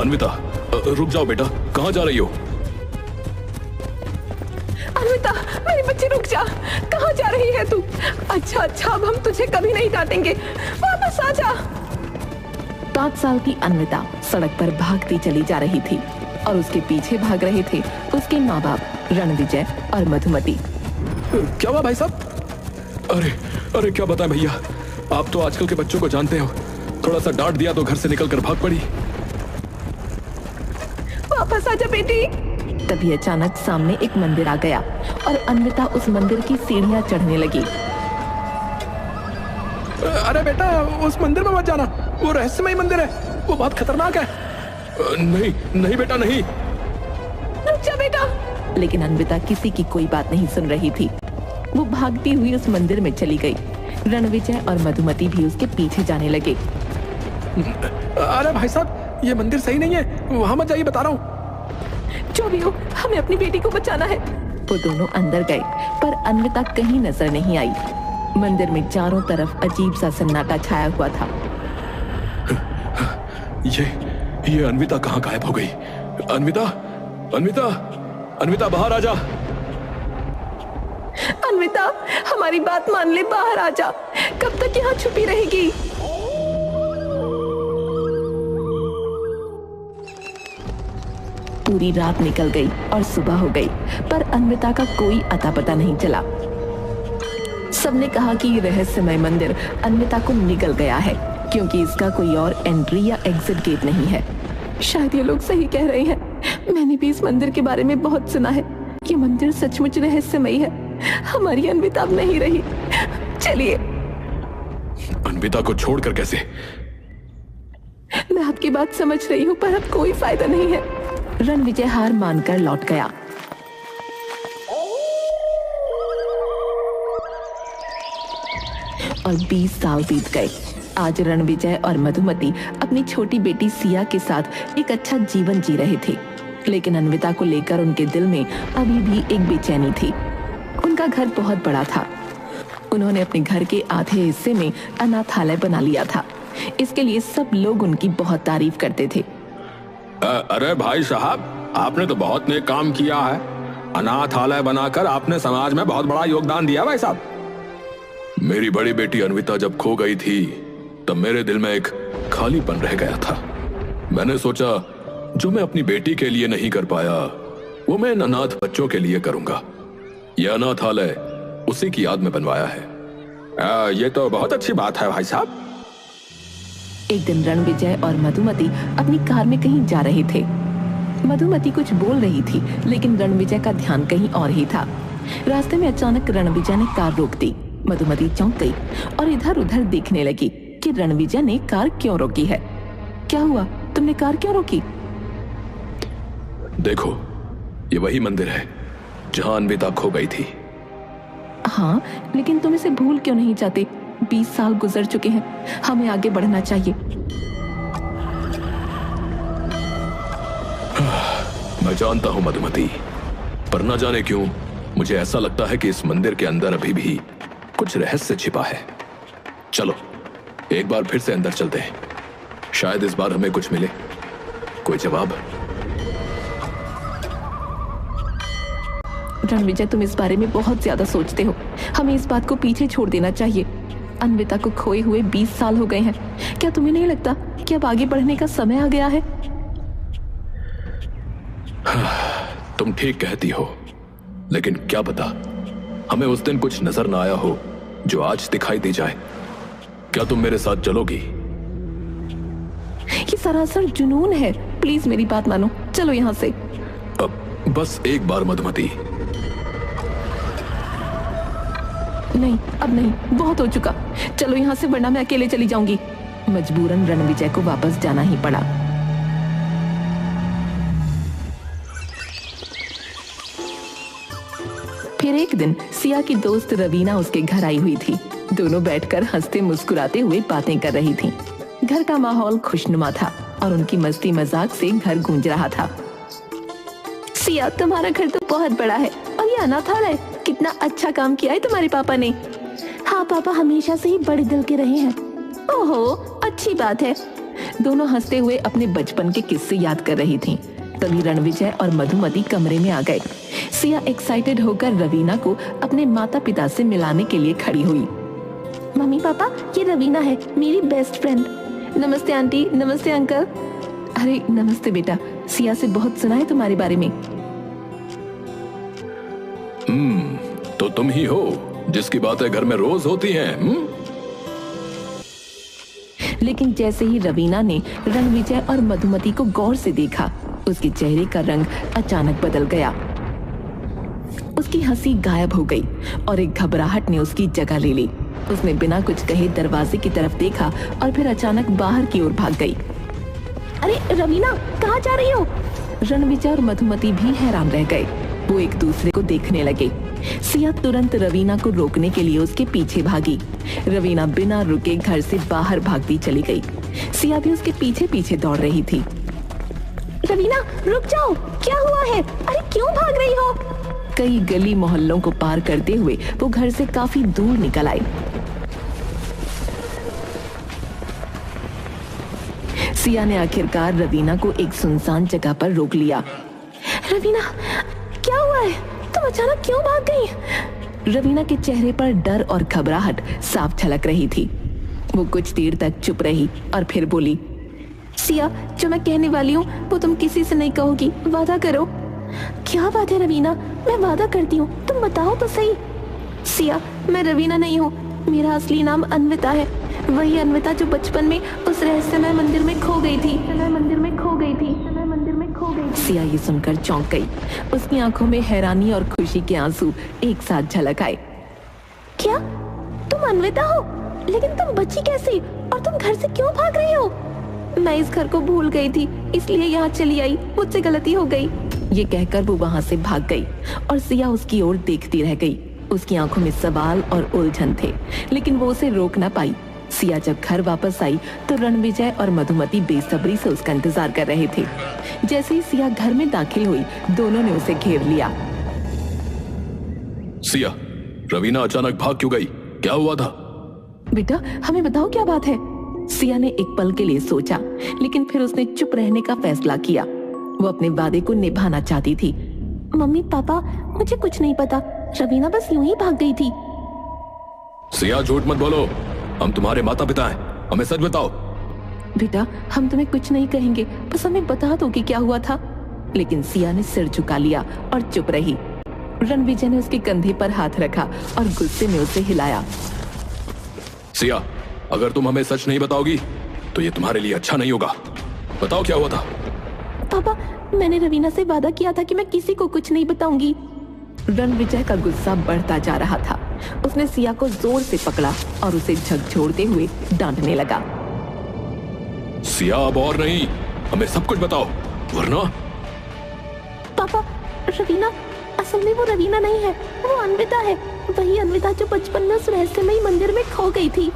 अन्विता, रुक जाओ बेटा, कहाँ जा रही हो? अन्विता, मेरे बच्चे रुक जा, कहाँ जा रही है तू? अच्छा, अब हम तुझे कभी नहीं डांटेंगे, वापस आ जा। 5 साल की अन्विता सड़क पर भागती चली जा रही थी और उसके पीछे भाग रहे थे उसके माँ बाप रणविजय और मधुमती। क्या हुआ भाई साहब? अरे क्या बताएं भैया, आप तो आजकल के बच्चों को जानते हो, थोड़ा सा डांट दिया तो घर से निकलकर भाग पड़ी। वापस आजा बेटी। तभी अचानक सामने एक मंदिर आ गया और अन्विता उस मंदिर की सीढ़ियां चढ़ने लगी। अरे बेटा, उस मंदिर में मत जाना, वो रहस्यमय मंदिर है, वो बहुत खतरनाक है। नहीं बेटा, नहीं। रुक जा बेटा। लेकिन अन्विता किसी की कोई बात नहीं सुन रही थी। वो भागती हुई उस मंदिर में चली गई। रणविजय और मधुमती भी उसके पीछे जाने लगे। अरे भाई साहब, ये मंदिर सही नहीं है, वहां मत जाइए, बता रहा हूँ। जो भी हो, हमें अपनी बेटी को बचाना है। वो दोनों अंदर गए पर अन्विता कहीं नजर नहीं आई। मंदिर में चारों तरफ अजीब सा सन्नाटा छाया हुआ था। ये अन्विता कहाँ गायब हो गई? अन्विता बाहर आ जा। अन्विता, हमारी बात मान ले, बाहर आ जा। कब तक यहाँ छुपी रहेगी? पूरी रात निकल गई और सुबह हो गई पर अन्विता का कोई अता पता नहीं चला। सबने कहा कि ये रहस्यमय मंदिर अन्विता को निगल गया है क्योंकि इसका कोई और एंट्री या एग्जिट गेट नहीं है। शायद ये लोग सही कह रहे हैं। मैंने भी इस मंदिर के बारे में बहुत सुना है। ये मंदिर सचमुच रहस्यमय है। हमारी अन्विता अब नहीं रही। चलिए। अन्विता को छोड़कर कैसे? मैं आपकी बात समझ रही हूँ पर अब कोई फायदा नहीं है। रणविजय हार मानकर लौट गया। और 20 साल बीत गए। आज रणविजय और मधुमती अपनी छोटी बेटी सिया के साथ एक अच्छा जीवन जी रहे थे, लेकिन अन्विता को लेकर उनके दिल में अभी भी एक बेचैनी थी। उनका घर बहुत बड़ा था। उन्होंने अपने घर के आधे हिस्से में अनाथालय बना लिया था। इसके लिए सब लोग उनकी बहुत तारीफ करते थे। अरे भाई साहब, आपने तो बहुत नेक काम किया है। अनाथालय बनाकर आपने समाज में बहुत बड़ा योगदान दिया भाई साहब। मेरी बड़ी बेटी अन्विता जब खो गई थी तब मेरे दिल में एक खालीपन रह गया था। मैंने सोचा जो मैं अपनी बेटी के लिए नहीं कर पाया वो मैं इन अनाथ बच्चों के लिए करूंगा। यह अनाथालय उसी की याद में बनवाया है। ये तो बहुत अच्छी बात है भाई साहब। एक दिन रणविजय और मधुमती अपनी कार में कहीं जा रहे थे। मधुमती कुछ बोल रही थी लेकिन रणविजय का ध्यान कहीं और ही था। रास्ते में अचानक रणविजय ने कार रोक दी। मधुमती चौंक गई और इधर उधर देखने लगी कि रणविजय ने कार क्यों रोकी है। क्या हुआ, तुमने कार क्यों रोकी? देखो, ये वही मंदिर है जहां अन्विता खो गई थी। हाँ, लेकिन तुम इसे भूल क्यों नहीं चाहते? 20 साल गुजर चुके हैं, हमें आगे बढ़ना चाहिए। मैं जानता हूं मधुमती, पर न जाने क्यों मुझे ऐसा लगता है कि इस मंदिर के अंदर अभी भी कुछ रहस्य छिपा है। चलो एक बार फिर से अंदर चलते हैं, शायद इस बार हमें कुछ मिले, कोई जवाब। रणविजय, तुम इस बारे में बहुत ज्यादा सोचते हो। हमें इस बात को पीछे छोड़ देना चाहिए। अन्विता को खोए हुए 20 साल हो गए हैं। क्या तुम्हें नहीं लगता कि अब आगे बढ़ने का समय आ गया है? तुम ठीक कहती हो, लेकिन क्या पता हमें उस दिन कुछ नजर ना आया हो जो आज दिखाई दे जाए। क्या तुम मेरे साथ चलोगी? ये सरासर जुनून है। प्लीज मेरी बात मानो, चलो यहाँ से। अब बस एक बार मधुमती। नहीं, अब नहीं, बहुत हो चुका। चलो यहाँ से, वरना मैं अकेले चली जाऊंगी। मजबूरन रणविजय को वापस जाना ही पड़ा। फिर एक दिन सिया की दोस्त रवीना उसके घर आई हुई थी। दोनों बैठकर हंसते मुस्कुराते हुए बातें कर रही थीं। घर का माहौल खुशनुमा था और उनकी मस्ती मजाक से घर गूंज रहा था। सिया, तुम्हारा घर तो बहुत बड़ा है और ये अनाथालय, कितना अच्छा काम किया है तुम्हारे पापा ने। हाँ, पापा हमेशा से ही बड़े दिल के रहे हैं। ओहो, अच्छी बात है। दोनों हंसते हुए अपने बचपन के किस्से याद कर रही थीं। तभी रणविजय और मधुमती कमरे में आ गए। सिया एक्साइटेड होकर रवीना को अपने माता पिता से मिलाने के लिए खड़ी हुई। मम्मी पापा, ये रवीना है, मेरी बेस्ट फ्रेंड। नमस्ते आंटी, नमस्ते अंकल। अरे नमस्ते बेटा, सिया से बहुत सुना है तुम्हारे बारे में। तो तुम ही हो जिसकी बातें घर में रोज होती हैं। लेकिन जैसे ही रवीना ने रणविजय और मधुमती को गौर से देखा, उसके चेहरे का रंग अचानक बदल गया। उसकी हंसी गायब हो गई और एक घबराहट ने उसकी जगह ले ली। उसने बिना कुछ कहे दरवाजे की तरफ देखा और फिर अचानक बाहर की ओर भाग गई। अरे रवीना, कहाँ जा रही हो? रणविजय और मधुमती भी हैरान रह गए। वो एक दूसरे को देखने लगे। सिया तुरंत रवीना को रोकने के लिए उसके पीछे भागी। रवीना बिना रुके घर से बाहर भागती चली गई। सिया भी उसके पीछे पीछे दौड़ रही थी। रवीना, रुक जाओ, क्या हुआ है? अरे क्यों भाग रही हो? कई गली मोहल्लों को पार करते हुए वो घर से काफी दूर निकल आई। सिया ने आखिरकार रवीना को एक सुनसान जगह पर रोक लिया। रवीना, क्या हुआ है? तुम अचानक क्यों भाग गई? रवीना के चेहरे पर डर और घबराहट साफ झलक रही थी। वो कुछ देर तक चुप रही और फिर बोली, सिया, जो मैं कहने वाली हूँ वो तुम किसी से नहीं कहोगी, वादा करो। क्या बात है रवीना, मैं वादा करती हूँ, तुम बताओ तो सही। सिया, मैं रवीना नहीं हूँ, मेरा असली नाम अन्विता है। वही अन्विता जो बचपन में उस रहस्यमय मंदिर में खो गई थी। सिया ये सुनकर चौंक गई। उसकी आंखों में हैरानी और खुशी के आंसू एक साथ झलक आए। क्या तुम अन्विता हो? लेकिन तुम बची कैसे? और तुम घर से क्यों भाग रही हो? मैं इस घर को भूल गई थी, इसलिए यहाँ चली आई, मुझसे गलती हो गई। ये कहकर वो वहाँ से भाग गई और सिया उसकी ओर देखती रह गई। उसकी आंखों में सवाल और उलझन थे, लेकिन वो उसे रोक ना पाई। सिया जब घर वापस आई तो रणविजय और मधुमती बेसब्री से उसका इंतजार कर रहे थे। जैसे ही सिया घर में दाखिल हुई, दोनों ने उसे घेर लिया। सिया, रवीना अचानक भाग क्यों गई? क्या हुआ था? बेटा, हमें बताओ क्या बात है। सिया ने एक पल के लिए सोचा, लेकिन फिर उसने चुप रहने का फैसला किया। वो अपने वादे को निभाना चाहती थी। मम्मी पापा, मुझे कुछ नहीं पता, रवीना बस यूं ही भाग गई थी। सिया, झूठ मत बोलो, हम तुम्हारे माता पिता हैं, हमें सच बताओ। बेटा, हम तुम्हें कुछ नहीं कहेंगे, बस हमें बता दो कि क्या हुआ था। लेकिन सिया ने सिर झुका लिया और चुप रही। रणविजय ने उसके कंधे पर हाथ रखा और गुस्से में उसे हिलाया। सिया, अगर तुम हमें सच नहीं बताओगी तो ये तुम्हारे लिए अच्छा नहीं होगा। बताओ क्या हुआ था। पापा, मैंने रवीना से वादा किया था कि मैं किसी को कुछ नहीं बताऊंगी। रणविजय का गुस्सा बढ़ता जा रहा था। उसने सिया को जोर से पकड़ा और उसे झकझोरते हुए डांटने लगा। सिया, अब और नहीं, हमें सब कुछ बताओ, वरना। पापा, रवीना, असल में वो रवीना नहीं है, वो अन्विता है। वही अन्विता जो बचपन में उस रहस्यमयी मंदिर में खो गई थी।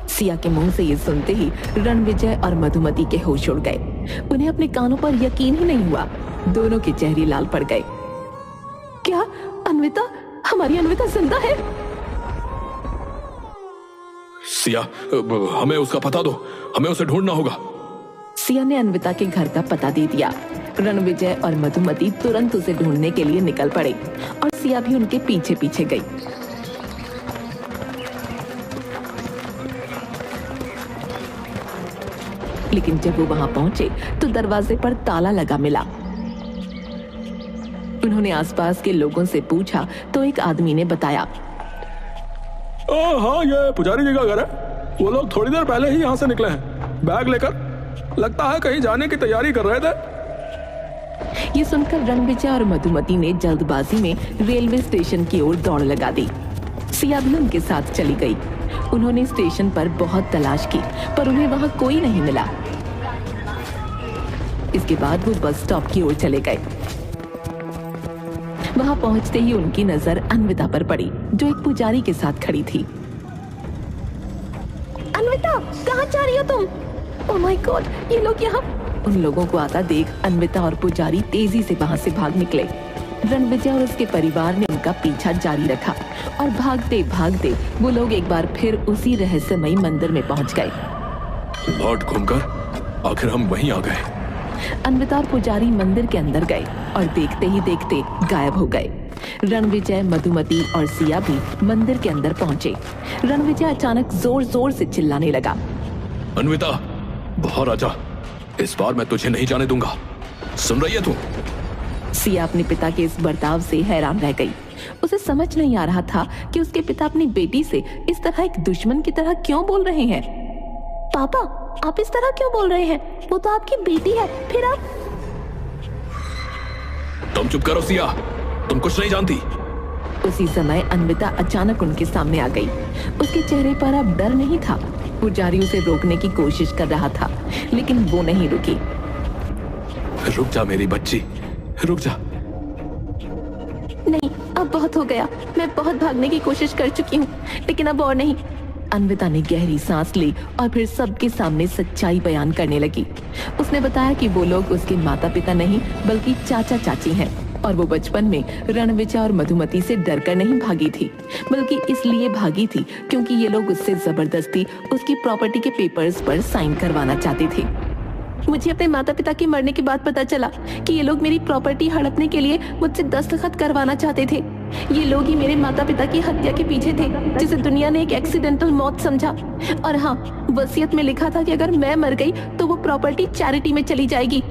सिया के मुंह से ये सुनते ही रणविजय और मधुमती के होश उड़ गए। उन्हें अपने कानों पर यकीन ही नहीं हुआ। दोनों के चेहरे लाल पड़ गए। क्या अन्विता, हमारी अन्विता जिंदा है? सिया, हमें उसका पता दो, हमें उसे ढूंढना होगा। सिया ने अन्विता के घर का पता दे दिया। रणविजय और मधुमती तुरंत उसे ढूंढने के लिए निकल पड़े और सिया भी उनके पीछे पीछे गई। लेकिन जब वो वहां पहुंचे तो दरवाजे पर ताला लगा मिला। उन्होंने आसपास के लोगों से पूछा तो एक आदमी ने बताया, हाँ, ये पुजारी जी का घर है। वो लोग थोड़ी देर पहले ही यहाँ से निकले हैं, बैग लेकर। लगता है कहीं जाने की तैयारी कर रहे थे। ये सुनकर रणविजय और मधुमती ने जल्दबाजी में रेलवे स्टेशन की ओर दौड़ लगा दी। सिया भी उनके साथ चली गई। उन्होंने स्टेशन पर बहुत तलाश की, पर उन्हें वहां कोई नहीं मिला। इसके बाद वो बस स्टॉप की ओर चले गए। वहां पहुंचते ही उनकी नजर अन्विता पर पड़ी, जो एक पुजारी के साथ खड़ी थी। अन्विता, कहाँ जा रही हो तुम? ओह माय गॉड, ये लोग यहाँ। उन लोगों को आता देख अन्विता और पुजारी तेजी से वहां से भाग निकले। रणविजय और उसके परिवार ने उनका पीछा जारी रखा और भागते भागते वो लोग एक बार फिर उसी रहस्यमयी मंदिर में पहुंच गए। लौट घूमकर आखिर हम वहीं आ गए। अन्विता और पुजारी मंदिर के अंदर गए और देखते ही देखते गायब हो गए। रणविजय, मधुमती और सिया भी मंदिर के अंदर पहुंचे। रणविजय अचानक जोर जोर से चिल्लाने लगा, अन्विता, बाहर आजा, इस बार मैं तुझे नहीं जाने दूंगा, सुन रही है तू? सिया अपने पिता के इस बर्ताव से हैरान रह गई। उसे समझ नहीं आ रहा था कि उसके पिता अपनी बेटी से इस तरह एक दुश्मन की तरह क्यों बोल रहे हैं। पापा, आप इस तरह क्यों बोल रहे हैं? वो तो आपकी बेटी है, फिर आप? तुम चुप करो सिया, तुम कुछ नहीं जानती। उसी समय अन्विता अचानक उनके सामने आ गई। उसके चेहरे पर अब डर नहीं था। पुजारी उसे रोकने की कोशिश कर रहा था, लेकिन वो नहीं रुकी। रुक जा मेरी बच्ची, रुक जा। नहीं, अब बहुत हो गया। मैं बहुत भागने की कोशिश कर चुकी हूँ, लेकिन अब और नहीं। अन्विता ने गहरी सांस ली और फिर सबके सामने सच्चाई बयान करने लगी। उसने बताया कि वो लोग उसके माता पिता नहीं बल्कि चाचा चाची हैं और वो बचपन में रणविजय और मधुमती से डरकर नहीं भागी थी, बल्कि इसलिए भागी थी क्योंकि ये लोग उससे जबरदस्ती उसकी प्रॉपर्टी के पेपर्स पर साइन करवाना चाहते थे। मुझे अपने माता पिता के मरने के बाद पता चला कि ये लोग मेरी प्रॉपर्टी हड़पने के लिए मुझसे दस्तखत करवाना चाहते थे। ये लोग ही मेरे माता पिता की हत्या के पीछे थे, जिसे दुनिया ने एक एक्सीडेंटल मौत समझा। और हाँ, वसीयत में लिखा था कि अगर मैं मर गई तो वो प्रॉपर्टी चैरिटी में चली जाएगी।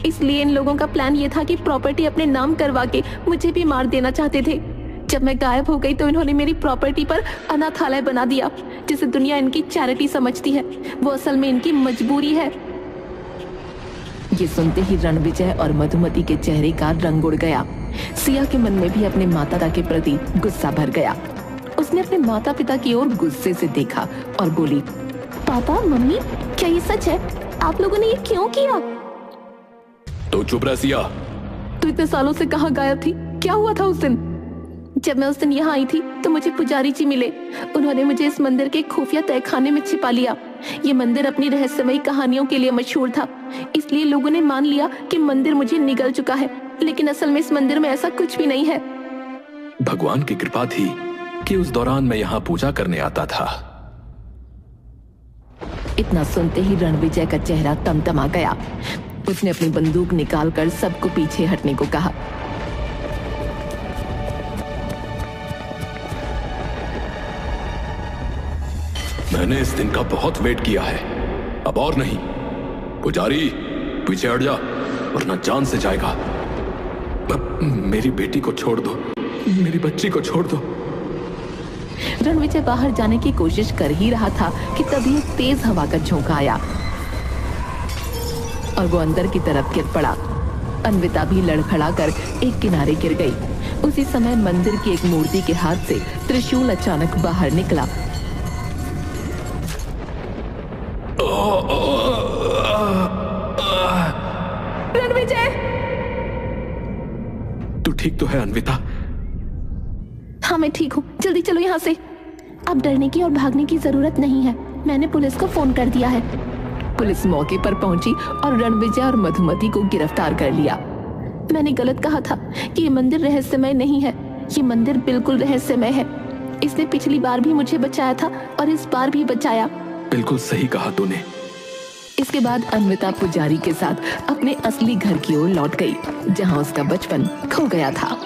इसलिए इन लोगों का प्लान ये था कि प्रॉपर्टी अपने नाम करवा के मुझे भी मार देना चाहते थे। जब मैं गायब हो गई तो इन्होंने मेरी प्रॉपर्टी पर अनाथालय बना दिया, जिसे दुनिया इनकी चैरिटी समझती है। वो असल में इनकी मजबूरी है। ये सुनते ही रणविजय और मधुमती के चेहरे का रंग उड़ गया। सिया के मन में भी अपने माता पिता के प्रति गुस्सा भर गया। उसने अपने माता पिता की ओर गुस्से से देखा और बोली, पापा, मम्मी, क्या ये सच है? आप लोगों ने ये क्यों किया? तो चुप रह सिया। तू इतने सालों से कहाँ गायब थी? क्या हुआ था उस दिन? जब मैं उस दिन यहाँ आई थी तो मुझे पुजारी जी मिले। उन्होंने मुझे इस मंदिर के खुफिया तहखाने में छिपा लिया। ये मंदिर अपनी रहस्यमयी कहानियों के लिए मशहूर था, इसलिए लोगों ने मान लिया कि मंदिर मुझे निगल चुका है, लेकिन असल में इस मंदिर में ऐसा कुछ भी नहीं है। भगवान की कृपा थी कि उस दौरान मैं यहाँ पूजा करने आता था। इतना सुनते ही रणविजय का चेहरा तमतमा गया। उसने अपनी बंदूक निकालकर सबको पीछे हटने को कहा। मैंने इस दिन का बहुत वेट किया है, अब और नहीं। पुजारी, पीछे हट जा वरना जान से जाएगा। मेरी बेटी को छोड़ दो, मेरी बच्ची को छोड़ दो। रणविजय बाहर जाने की कोशिश कर ही रहा था कि तभी एक तेज हवा का झोंका आया और वो अंदर की तरफ गिर पड़ा। अन्विता भी लड़खड़ाकर एक किनारे गिर गई। उसी समय मंदिर की एक मूर्ति के हाथ से त्रिशूल अचानक बाहर निकला। रणविजय! तू ठीक तो है अन्विता? हाँ, मैं ठीक हूँ। जल्दी चलो यहाँ से। अब डरने की और भागने की जरूरत नहीं है। मैंने पुलिस को फोन कर दिया है। पुलिस मौके पर पहुंची और रणविजय और मधुमती को गिरफ्तार कर लिया। मैंने गलत कहा था कि ये मंदिर रहस्यमय नहीं है। ये मंदिर बिल्कुल रहस्यमय है। इसने पिछली बार भी मुझे बचाया था और इस बार भी बचाया। बिल्कुल सही कहा तूने। इसके बाद अन्विता पुजारी के साथ अपने असली घर की ओर लौट गई, जहां उसका बचपन खो गया था।